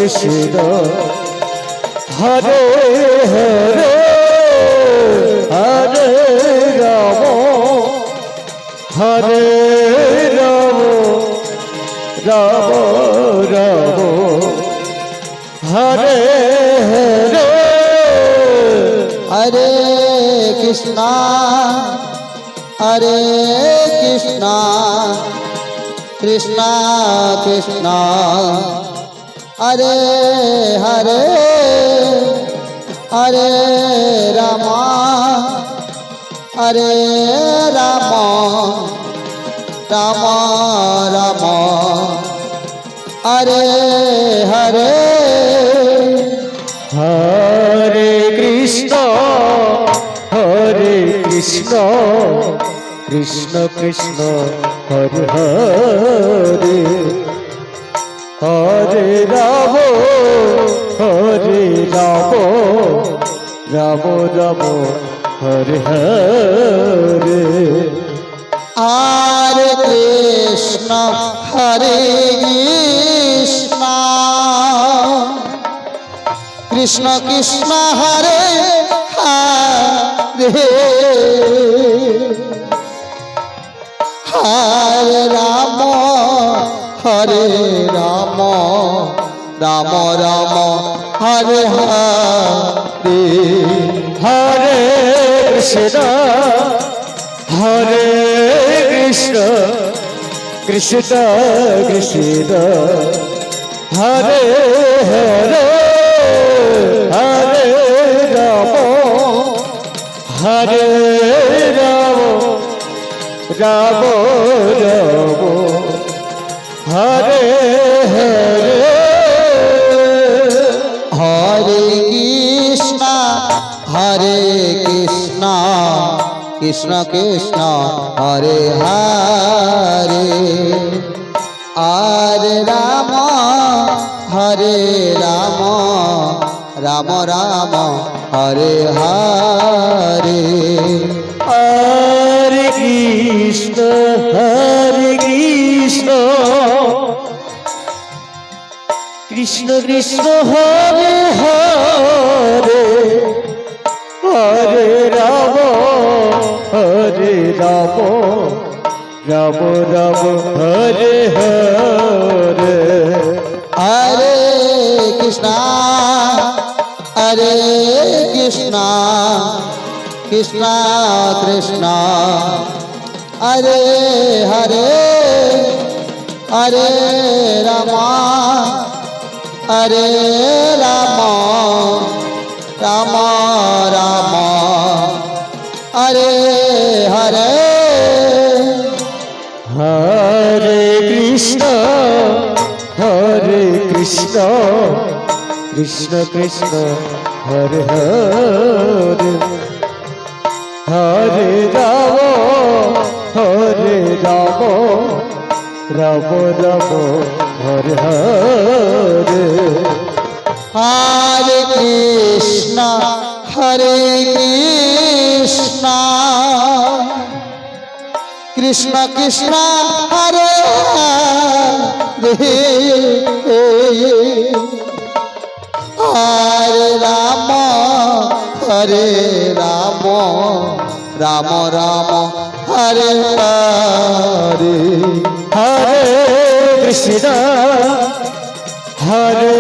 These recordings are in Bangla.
Krishna Hare Hare Hare Ram Hare Ram Ram Ram Hare Hare Hare Krishna Hare Krishna Krishna Krishna Hare Hare Hare Ram Hare Ram Ram Ram Hare Hare Hare Krishna Krishna Krishna Hare Hare Hare Ram Ram Ram Hare Hare Hare Krishna Krishna Krishna Hare Hare Hare Ram Ram Ram Hare Hare Hare Krishna Krishna Krishna Hare Hare Hare Ram Hare Ram Ram Ram Hare Hare Hare Krishna Krishna Krishna Hare Hare Hare Ram Ram Ram Hare Hare Hare Krishna Krishna Krishna Hare Hare Hare Ram Ram Ram Hare Hare Hare Krishna Krishna Krishna Hare Hare Hare Ram Ram Ram Hare Hare Hare Krishna Krishna Krishna Hare Hare Hare Ram Ram Ram Hare Hare Hare Krishna Krishna Krishna Hare Hare Hare Ram Ram Ram Hare Hare Hare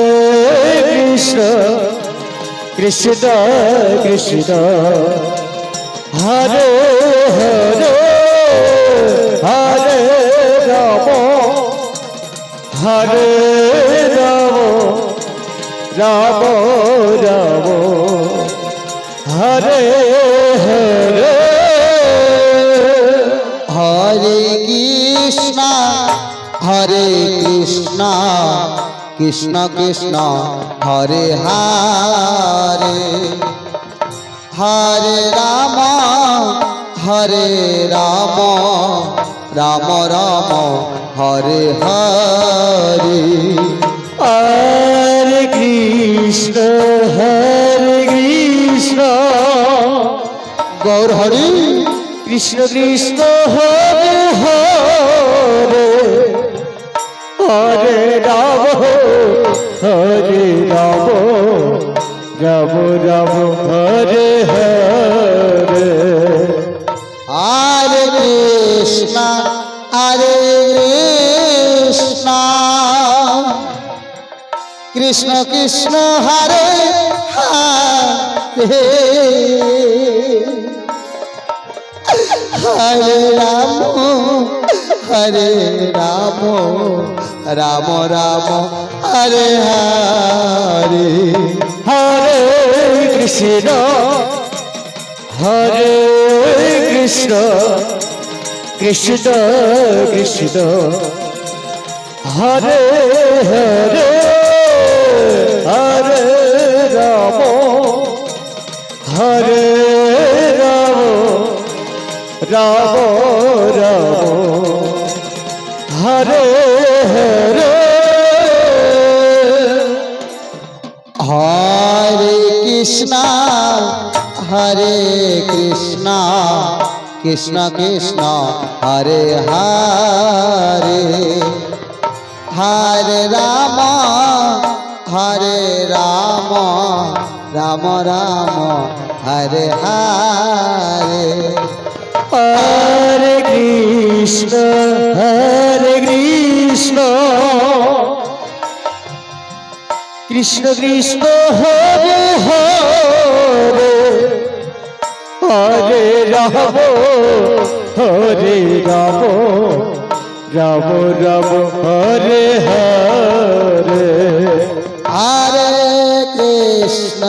Krishna Krishna Krishna Hare Hare Hare Ram Ram Ram Hare Hare Hare Krishna Krishna Krishna Hare Hare Hare Ram Ram Ram Hare Hare Hare Krishna Gour Hari Krishna Krishna Hare Hare Hare Ram Hare Ram Ram Ram Hare Hare Hare Krishna Hare Krishna Krishna Krishna Hare Hare Hare Ram Ram Ram Hare Hare Hare Krishna Hare Krishna Krishna Krishna Hare Hare Hare Ram Hare Ram Ram Ram Hare Hare Hare Krishna Hare Krishna Krishna Krishna Hare Hare Hare Ram Ram Ram Hare Hare Hare Krishna Krishna Krishna Hare Hare Hare Ram Ram Ram Hare Hare Hare Krishna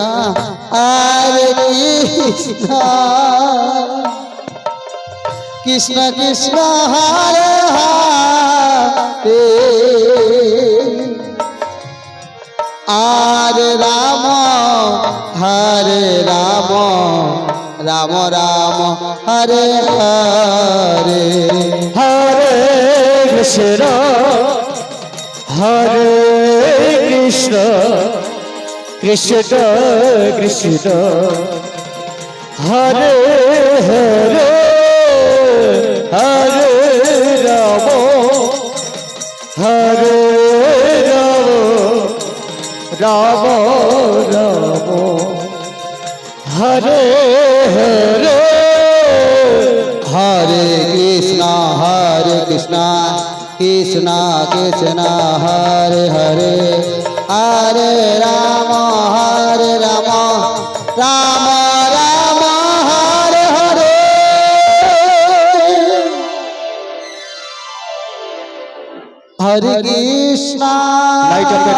Krishna Krishna Hare Hare Hare Ram Ram Ram Hare Hare Hare Krishna Krishna Krishna Hare Hare Hare Ram Ram Ram Hare Hare Hare Krishna Krishna Krishna Hare Hare Hare Ram Ram Ram Hare Hare Hare Krishna light off the